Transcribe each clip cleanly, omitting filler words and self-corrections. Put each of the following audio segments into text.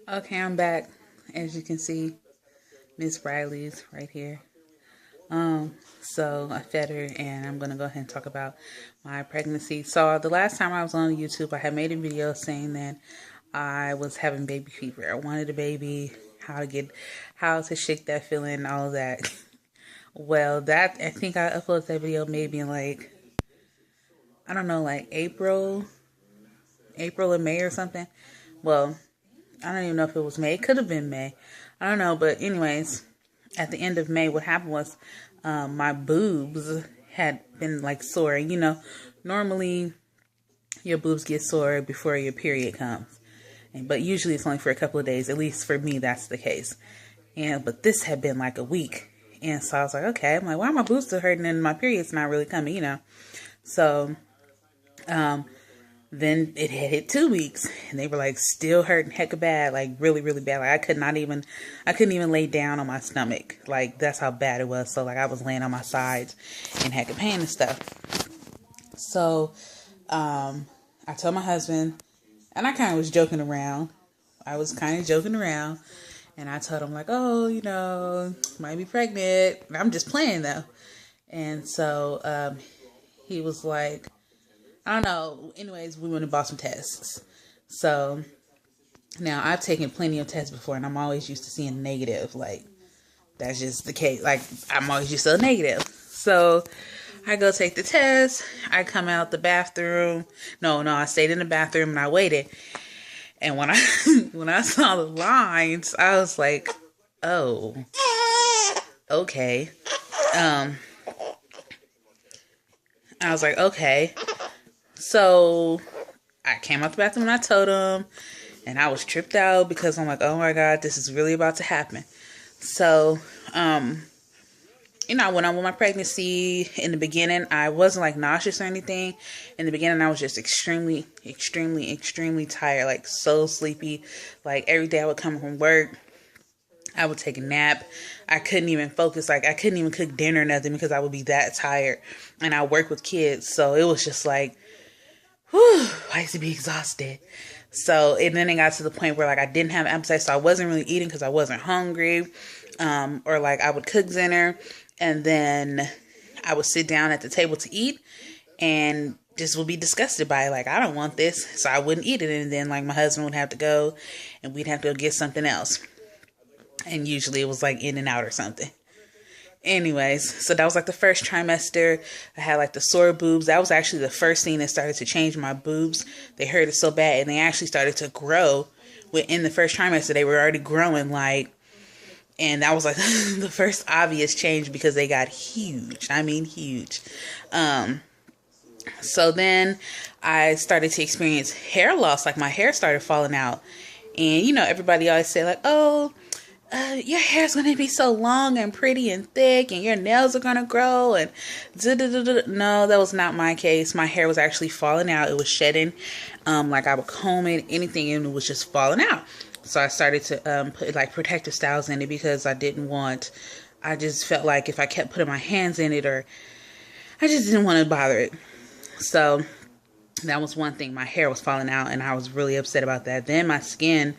Okay, I'm back. As you can see, Miss Riley's right here. So I fed her, and I'm gonna go ahead and talk about my pregnancy. So the last time I was on YouTube, I had made a video saying that I was having baby fever. I wanted a baby, how to shake that feeling, all of that. Well, that I think I uploaded that video maybe in like, I don't know, like April or May or something. Well, I don't even know if it was May. It could have been May. I don't know. But anyways, at the end of May, what happened was my boobs had been like sore. You know, normally your boobs get sore before your period comes. But usually it's only for a couple of days. At least for me, that's the case. But this had been like a week. And so I was like, okay. I'm like, why are my boobs still hurting and my period's not really coming, you know? So, then it had hit 2 weeks and they were like still hurting hecka bad, like really, really bad. Like I couldn't even lay down on my stomach. Like that's how bad it was. So like I was laying on my sides in hecka pain and stuff. So, I told my husband, and I kind of was joking around. And I told him like, oh, you know, might be pregnant. And I'm just playing though. And so, he was like, I don't know. Anyways, we went and bought some tests. So now I've taken plenty of tests before and I'm always used to seeing negative. Like that's just the case. Like I'm always used to a negative. So I go take the test. I come out the bathroom. No, I stayed in the bathroom and I waited. And when I saw the lines, I was like, oh, okay. I was like, okay. So I came out the bathroom and I told him, and I was tripped out because I'm like, oh my God, this is really about to happen. So, you know, I went on with my pregnancy. In the beginning, I wasn't like nauseous or anything. In the beginning, I was just extremely, extremely, extremely tired, like so sleepy. Like every day I would come from work, I would take a nap. I couldn't even focus. Like I couldn't even cook dinner or nothing because I would be that tired. And I work with kids. So it was just like, whew, I used to be exhausted. So, and then it got to the point where like I didn't have appetite, so I wasn't really eating because I wasn't hungry. Or like I would cook dinner and then I would sit down at the table to eat and just would be disgusted by it. Like, I don't want this. So I wouldn't eat it. And then like my husband would have to go and we'd have to go get something else. And usually it was like In-N-Out or something. Anyways, so that was like the first trimester. I had like the sore boobs. That was actually the first thing that started to change my boobs. They hurted so bad and they actually started to grow within the first trimester. They were already growing like, and that was like the first obvious change because they got huge. I mean, huge. So then I started to experience hair loss. Like my hair started falling out. And, you know, everybody always say like, oh, your hair's going to be so long and pretty and thick and your nails are going to grow and no, that was not my case. My hair was actually falling out. It was shedding. Like I would comb it, anything, and it was just falling out. So I started to put like protective styles in it because I just felt like if I kept putting my hands in it, or I just didn't want to bother it. So that was one thing. My hair was falling out and I was really upset about that. Then my skin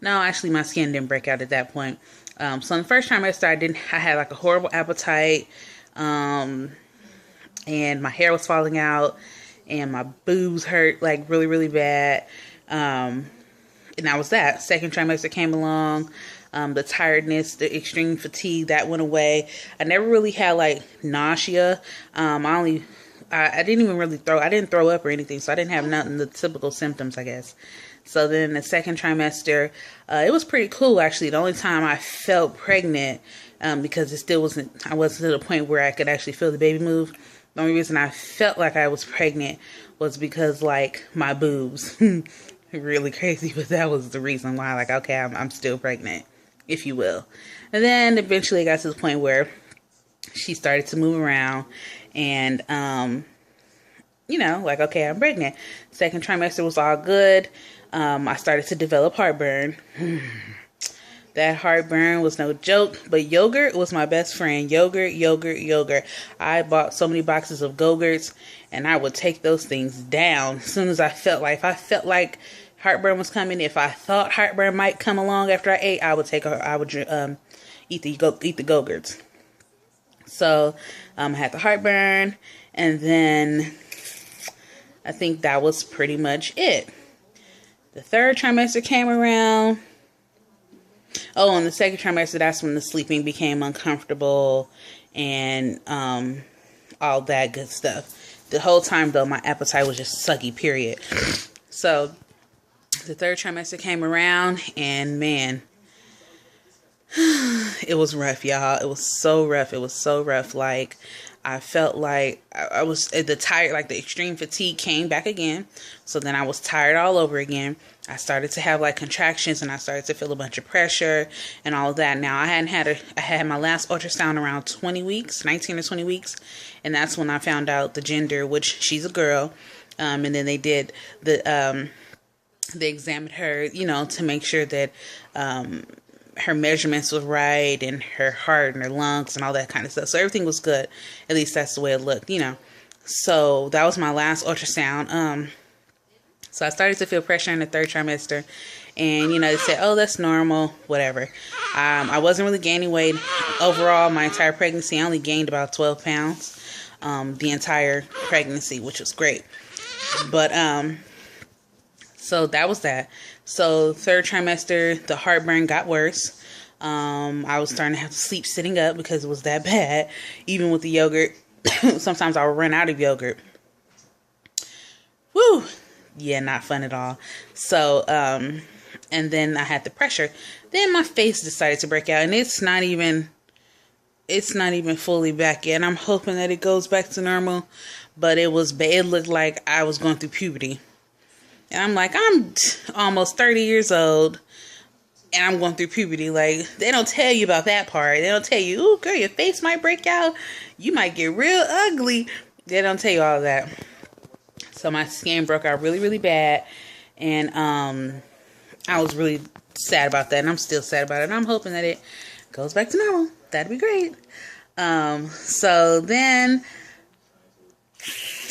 didn't break out at that point. So in the first trimester, I had like a horrible appetite. And my hair was falling out and my boobs hurt like really, really bad. And that was that. Second trimester came along. The tiredness, the extreme fatigue, that went away. I never really had like nausea. I didn't throw up or anything. So I didn't have nothing, the typical symptoms, I guess. So then the second trimester, it was pretty cool actually. The only time I felt pregnant, because I wasn't to the point where I could actually feel the baby move. The only reason I felt like I was pregnant was because like my boobs, really crazy, but that was the reason why. Like, okay, I'm still pregnant, if you will. And then eventually it got to the point where she started to move around and, you know, like, okay, I'm pregnant. Second trimester was all good. I started to develop heartburn. That heartburn was no joke, but yogurt was my best friend. Yogurt. I bought so many boxes of Go-Gurts and I would take those things down as soon as I felt like heartburn was coming. If I thought heartburn might come along after I ate, I would eat the Go-Gurts. So I had the heartburn, and then I think that was pretty much it. The third trimester came around. Oh, and the second trimester, that's when the sleeping became uncomfortable and all that good stuff. The whole time, though, my appetite was just sucky, period. So the third trimester came around, and man, it was rough, y'all. It was so rough. It was so rough. Like, I felt like I was the tired, like the extreme fatigue came back again. So then I was tired all over again. I started to have like contractions, and I started to feel a bunch of pressure and all of that. Now I had my last ultrasound around 20 weeks, 19 or 20 weeks. And that's when I found out the gender, which she's a girl. And then they did they examined her, you know, to make sure that, her measurements was right, and her heart and her lungs and all that kind of stuff. So everything was good. At least that's the way it looked, you know. So that was my last ultrasound. So I started to feel pressure in the third trimester, and, you know, they said, oh, that's normal, whatever. I wasn't really gaining weight overall. My entire pregnancy, I only gained about 12 pounds, the entire pregnancy, which was great. But, so that was that. So third trimester, the heartburn got worse. I was starting to have to sleep sitting up because it was that bad. Even with the yogurt, sometimes I would run out of yogurt. Woo! Yeah, not fun at all. So, and then I had the pressure. Then my face decided to break out, and it's not even fully back yet. I'm hoping that it goes back to normal, but it looked like I was going through puberty. And I'm like, I'm almost 30 years old, and I'm going through puberty. Like, they don't tell you about that part. They don't tell you, ooh, girl, your face might break out. You might get real ugly. They don't tell you all of that. So my skin broke out really, really bad. And I was really sad about that. And I'm still sad about it. And I'm hoping that it goes back to normal. That'd be great. So then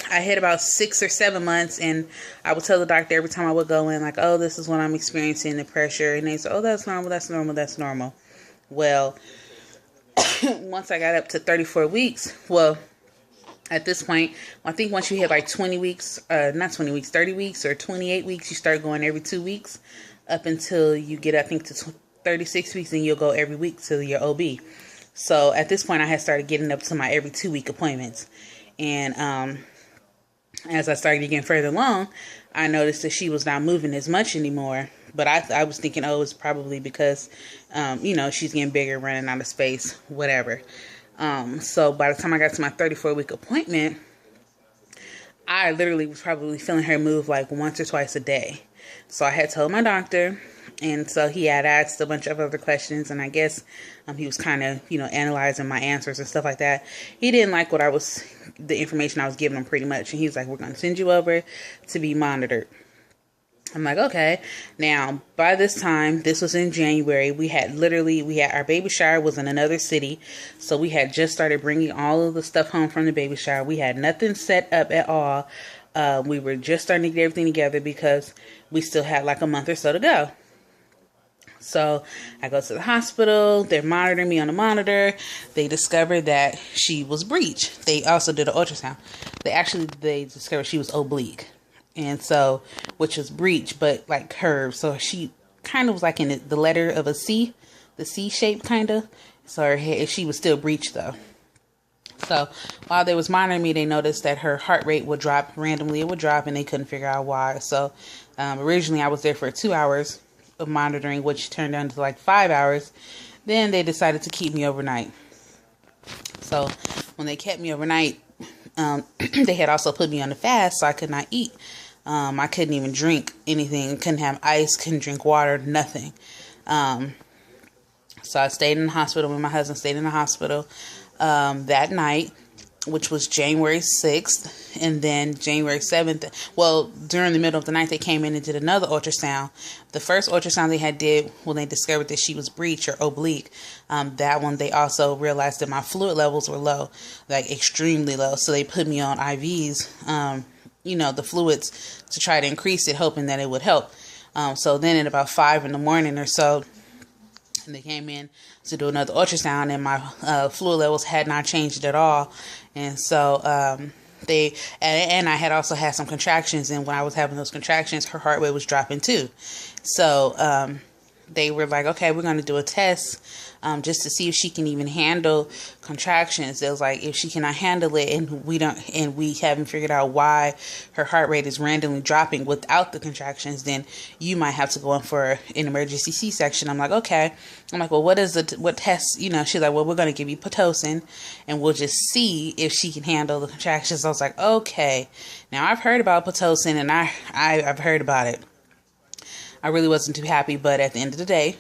I hit about 6 or 7 months, and I would tell the doctor every time I would go in, like, oh, this is what I'm experiencing, the pressure. And they said, oh, that's normal, that's normal, that's normal. Well, once I got up to 34 weeks, well, at this point, I think once you hit like 20 weeks, not 20 weeks, 30 weeks or 28 weeks, you start going every 2 weeks up until you get, I think, to 36 weeks, and you'll go every week to your OB. So at this point, I had started getting up to my every 2 week appointments. And as I started getting further along, I noticed that she was not moving as much anymore. But I was thinking, oh, it's probably because, you know, she's getting bigger, running out of space, whatever. So by the time I got to my 34-week appointment, I literally was probably feeling her move like once or twice a day. So I had told my doctor, and so he had asked a bunch of other questions, and I guess he was kind of, you know, analyzing my answers and stuff like that. He didn't like the information I was giving him pretty much, and he was like, we're going to send you over to be monitored. I'm like, okay. Now, by this time, this was in January, we had our baby shower was in another city. So we had just started bringing all of the stuff home from the baby shower. We had nothing set up at all. We were just starting to get everything together because we still had like a month or so to go. So I go to the hospital. They're monitoring me on the monitor. They discovered that she was breech. They also did an ultrasound. They discovered she was oblique. And so, which was breech, but like curved. So she kind of was like in the letter of a C, the C shape kind of. So her head, she was still breech though. So while they was monitoring me, they noticed that her heart rate would drop randomly. It would drop, and they couldn't figure out why. So originally I was there for 2 hours of monitoring, which turned down to like 5 hours. Then they decided to keep me overnight. So when they kept me overnight, they had also put me on a fast, so I could not eat. I couldn't even drink anything. Couldn't have ice, couldn't drink water, nothing. So I stayed in the hospital. My husband stayed in the hospital that night, which was January 6th. And then January 7th, well, during the middle of the night, they came in and did another ultrasound. The first ultrasound they had did when they discovered that she was breech or oblique, that one, they also realized that my fluid levels were low, like extremely low. So they put me on IVs, you know, the fluids to try to increase it, hoping that it would help. So then at about 5 in the morning or so, they came in to do another ultrasound, and my fluid levels had not changed at all. And so and I had also had some contractions, and when I was having those contractions, her heart rate was dropping too. So they were like, okay, we're going to do a test just to see if she can even handle contractions. It was like, if she cannot handle it, and we haven't figured out why her heart rate is randomly dropping without the contractions, then you might have to go in for an emergency C-section. I'm like, okay. I'm like, well, what test? She's like, well, we're going to give you Pitocin, and we'll just see if she can handle the contractions. I was like, okay. Now I've heard about Pitocin, and I've heard about it. I really wasn't too happy, but at the end of the day,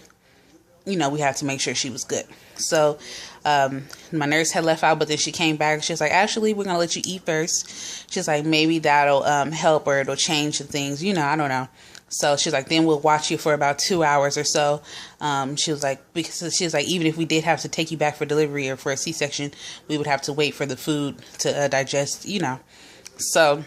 we have to make sure she was good. So my nurse had left out, but then she came back. She was like, actually, we're going to let you eat first. She's like, maybe that'll help, or it'll change the things. I don't know. So she's like, then we'll watch you for about 2 hours or so. She was like, because she was like, even if we did have to take you back for delivery or for a C-section, we would have to wait for the food to digest, So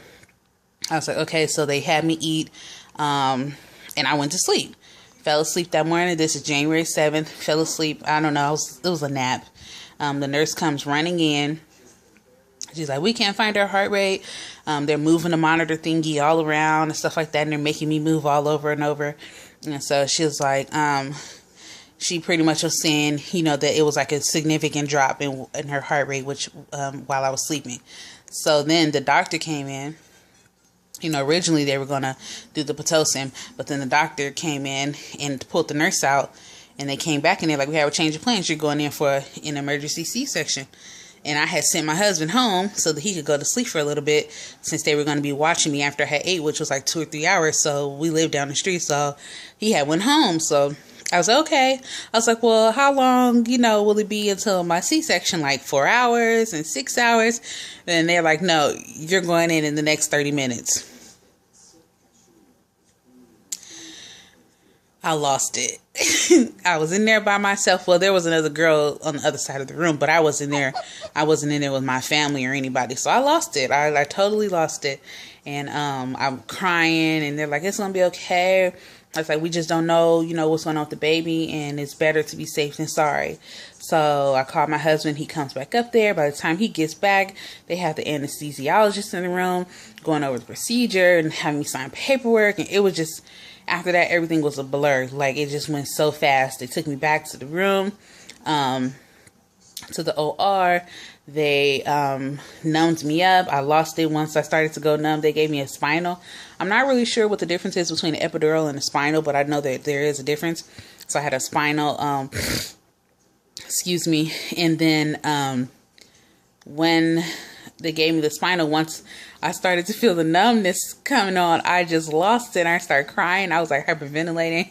I was like, okay. So they had me eat, and I went to sleep. Fell asleep that morning. This is January 7th. Fell asleep. I don't know. It was a nap. The nurse comes running in. She's like, we can't find her heart rate. They're moving the monitor thingy all around and stuff like that. And they're making me move all over and over. And so she was like, she pretty much was saying, that it was like a significant drop in her heart rate, while I was sleeping. So then the doctor came in. Originally they were going to do the Pitocin, but then the doctor came in and pulled the nurse out, and they came back and they're like, we have a change of plans. You're going in for an emergency C-section. And I had sent my husband home so that he could go to sleep for a little bit, since they were going to be watching me after I had ate, which was like 2 or 3 hours. So we lived down the street. So he had went home. So I was like, okay. I was like, well, how long, will it be until my C-section? Like 4 hours and 6 hours? And they're like, no, you're going in the next 30 minutes. I lost it. I was in there by myself. Well, there was another girl on the other side of the room, but I wasn't there. I wasn't in there with my family or anybody. So I lost it. I totally lost it. And I'm crying, and they're like, it's going to be okay. I was like, we just don't know, what's going on with the baby, and it's better to be safe than sorry. So I called my husband. He comes back up there. By the time he gets back, they have the anesthesiologist in the room going over the procedure and having me sign paperwork. And it was just, after that, everything was a blur. Like, it just went so fast. They took me back to the room, to the OR. They numbed me up. I lost it once I started to go numb. They gave me a spinal. I'm not really sure what the difference is between an epidural and a spinal, but I know that there is a difference. So I had a spinal, excuse me. And then when they gave me the spinal, once I started to feel the numbness coming on, I just lost it. I started crying. I was like hyperventilating.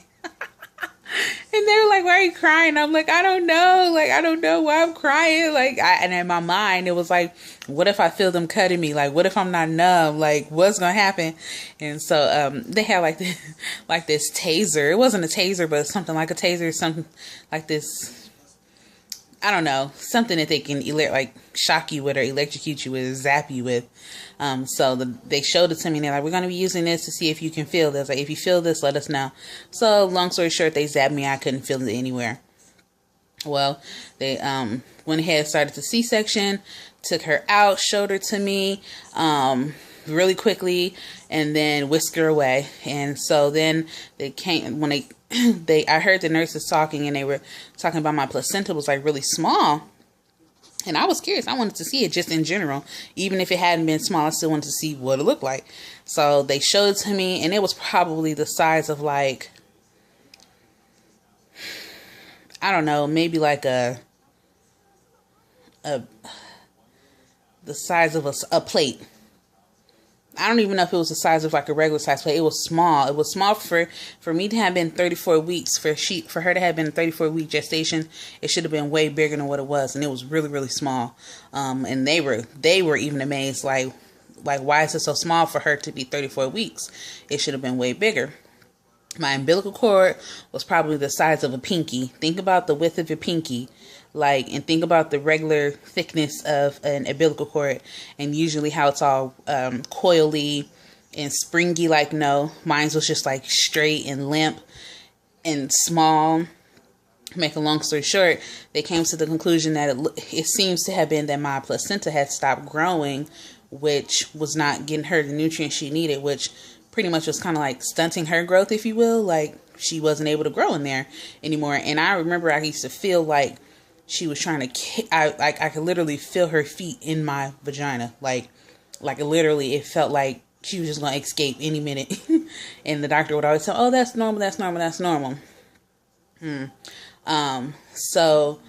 And they were like, why are you crying? I'm like, I don't know. Like, I don't know why I'm crying. Like, and in my mind, it was like, what if I feel them cutting me? Like, what if I'm not numb? Like, what's going to happen? And so, they had like this taser. It wasn't a taser, but something like a taser, something like this. I don't know, something that they can like shock you with or electrocute you with, zap you with. So they showed it to me, and they're like, we're going to be using this to see if you can feel this. Like, if you feel this, let us know. So long story short, they zapped me. I couldn't feel it anywhere. Well, they went ahead, started the C-section, took her out, showed her to me really quickly, and then whisked her away. And so then they came, when I heard the nurses talking, and they were talking about my placenta was like really small. And I was curious. I wanted to see it just in general. Even if it hadn't been small, I still wanted to see what it looked like. So they showed it to me, and it was probably the size of like, I don't know, maybe like the size of a plate. I don't even know if it was the size of like a regular size plate. It was small. It was small for me to have been 34 weeks. For her to have been a 34-week gestation, it should have been way bigger than what it was, and it was really, really small. And they were even amazed, like why is it so small for her to be 34 weeks? It should have been way bigger. My umbilical cord was probably the size of a pinky. Think about the width of your pinky. And think about the regular thickness of an umbilical cord, and usually how it's all coily and springy. Like, no, mine was just like straight and limp and small. Make a long story short, they came to the conclusion that it seems to have been that my placenta had stopped growing, which was not getting her the nutrients she needed, which pretty much was kind of like stunting her growth, if you will. Like, she wasn't able to grow in there anymore. And I remember I used to feel like she was trying to, I could literally feel her feet in my vagina. Like literally, it felt like she was just going to escape any minute. And the doctor would always say, oh, that's normal, that's normal, that's normal. So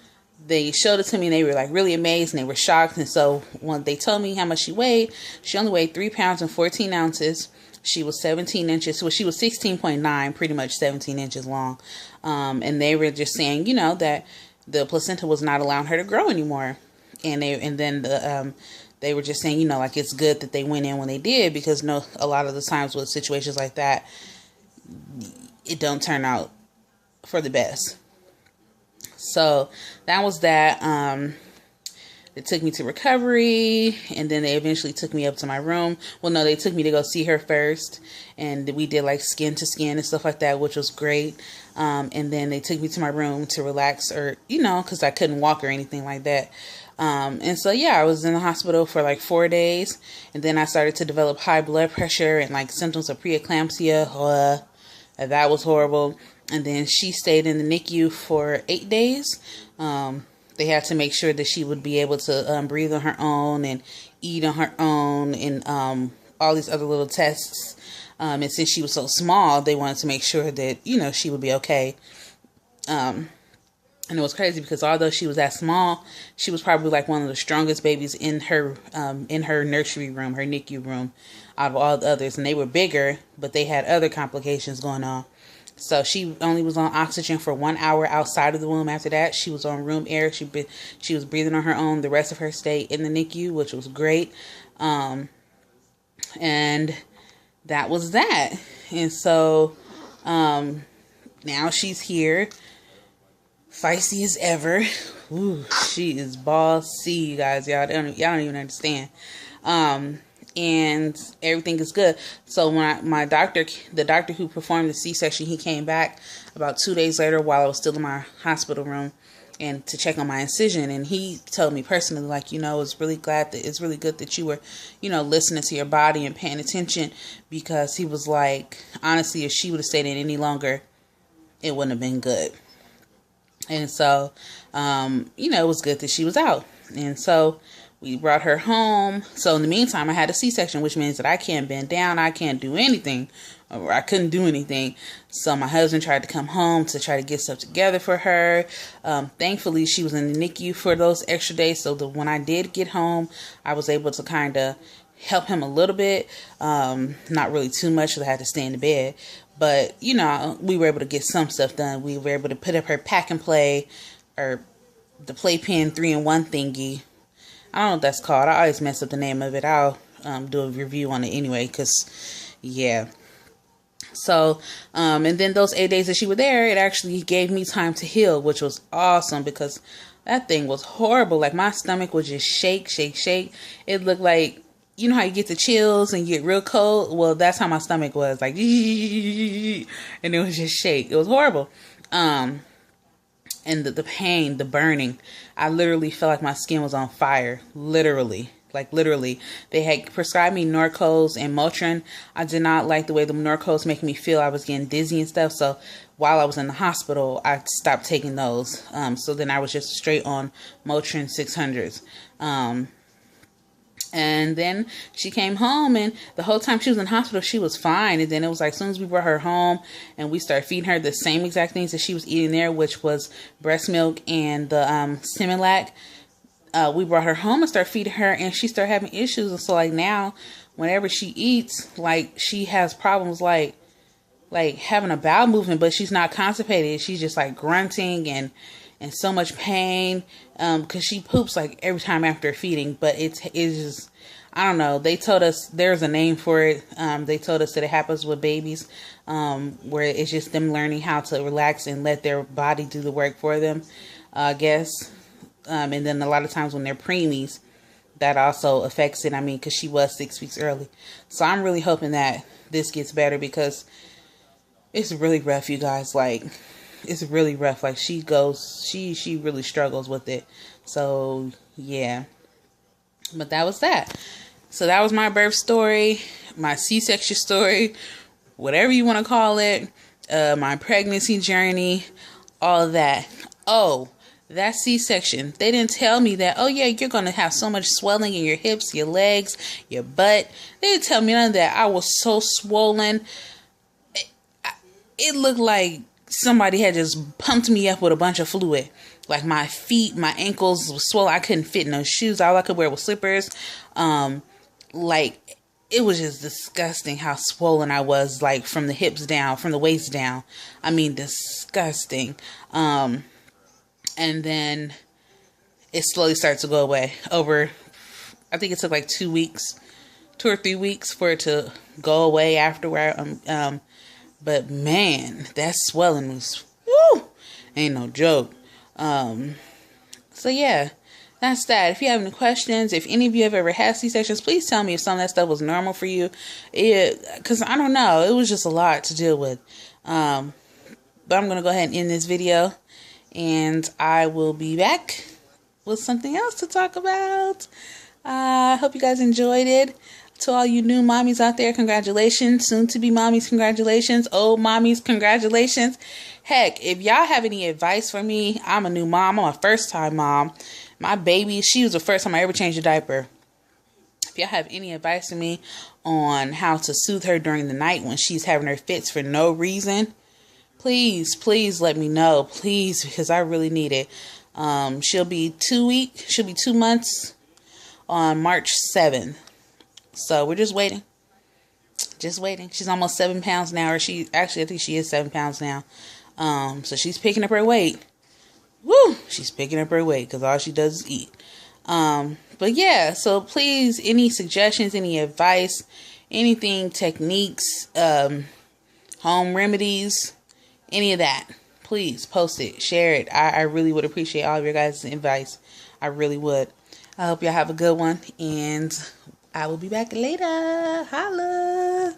they showed it to me and they were like really amazed and they were shocked. And so when they told me how much she only weighed 3 pounds and 14 ounces. She was 17 inches. Well, she was 16.9, pretty much 17 inches long. And they were just saying, that the placenta was not allowing her to grow anymore. And then they were just saying, like, it's good that they went in when they did, because a lot of the times with situations like that, it don't turn out for the best. So that was that. They took me to recovery, and then they eventually took me up to my room. Well, no, they took me to go see her first, and we did like skin to skin and stuff like that, which was great. And then they took me to my room to relax, or, because I couldn't walk or anything like that. And so, yeah, I was in the hospital for like 4 days, and then I started to develop high blood pressure and like symptoms of preeclampsia. That was horrible. And then she stayed in the NICU for 8 days. They had to make sure that she would be able to breathe on her own and eat on her own, and all these other little tests. And since she was so small, they wanted to make sure that, she would be okay. And it was crazy because although she was that small, she was probably like one of the strongest babies in her nursery room, her NICU room, out of all the others. And they were bigger, but they had other complications going on. So she only was on oxygen for 1 hour outside of the womb. After that, she was on room air. She was breathing on her own the rest of her stay in the NICU, which was great. And that was that. And so now she's here, feisty as ever. Ooh, she is bossy, you guys. Y'all don't even understand. And everything is good. So when the doctor who performed the C-section, he came back about 2 days later while I was still in my hospital room, and to check on my incision. And he told me personally, like, it's really good that you were, listening to your body and paying attention, because he was like, honestly, if she would have stayed in any longer, it wouldn't have been good. And so, it was good that she was out. And so we brought her home. So in the meantime, I had a C-section, which means that I can't bend down. I can't do anything, or I couldn't do anything. So my husband tried to come home to try to get stuff together for her. Thankfully, she was in the NICU for those extra days. So when I did get home, I was able to kind of help him a little bit. Not really too much, because I had to stay in the bed. But, we were able to get some stuff done. We were able to put up her pack and play, or the playpen 3-in-1 thingy. I don't know what that's called. I always mess up the name of it. I'll do a review on it anyway, because, yeah. So, and then those 8 days that she was there, it actually gave me time to heal, which was awesome, because that thing was horrible. Like, my stomach would just shake, shake, shake. It looked like, you know how you get the chills and you get real cold? Well, that's how my stomach was. Like, and it was just shake. It was horrible. And the pain, the burning, I literally felt like my skin was on fire. Literally. Like, literally. They had prescribed me Norcos and Motrin. I did not like the way the Norcos make me feel. I was getting dizzy and stuff. So while I was in the hospital, I stopped taking those. So then I was just straight on Motrin 600s. And then she came home, and the whole time she was in hospital, she was fine. And then it was like, as soon as we brought her home and we started feeding her the same exact things that she was eating there, which was breast milk and the Similac, we brought her home and started feeding her, and she started having issues. And so, like, now, whenever she eats, like, she has problems like having a bowel movement, but she's not constipated. She's just like grunting and so much pain, because she poops like every time after feeding. But it's just, I don't know. They told us there's a name for it. They told us that it happens with babies, where it's just them learning how to relax and let their body do the work for them, I guess. And then a lot of times when they're preemies, that also affects it. I mean, because she was 6 weeks early. So I'm really hoping that this gets better, because it's really rough, you guys. Like, it's really rough. Like, she really struggles with it. So, yeah. But that was that. So that was my birth story, my C-section story, whatever you want to call it, my pregnancy journey, all of that. Oh, that C-section, they didn't tell me that, oh yeah, you're going to have so much swelling in your hips, your legs, your butt. They didn't tell me none of that. I was so swollen. It looked like somebody had just pumped me up with a bunch of fluid. Like, my feet, my ankles was swollen. I couldn't fit in those shoes. All I could wear was slippers. Like, it was just disgusting how swollen I was, like, from the hips down, from the waist down. I mean, disgusting. And then it slowly starts to go away over, I think it took like 2 weeks, 2 or 3 weeks for it to go away afterward. But man, that swelling was, woo, ain't no joke. So yeah, that's that. If you have any questions, if any of you have ever had C-sections, please tell me if some of that stuff was normal for you. Because I don't know, it was just a lot to deal with. But I'm going to go ahead and end this video, and I will be back with something else to talk about. I hope you guys enjoyed it. To all you new mommies out there, congratulations. Soon to be mommies, congratulations. Old mommies, congratulations. Heck, if y'all have any advice for me, I'm a new mom. I'm a first time mom. My baby, she was the first time I ever changed a diaper. If y'all have any advice for me on how to soothe her during the night when she's having her fits for no reason, please let me know. Please, because I really need it. She'll be 2 months on March 7th. So we're just waiting. She's almost 7 pounds now, or I think she is 7 pounds now. So she's picking up her weight. Woo! She's picking up her weight because all she does is eat. But yeah, so please, any suggestions, any advice, anything, techniques, home remedies, any of that, please post it, share it. I really would appreciate all of your guys' advice. I really would. I hope y'all have a good one, and I will be back later. Holla!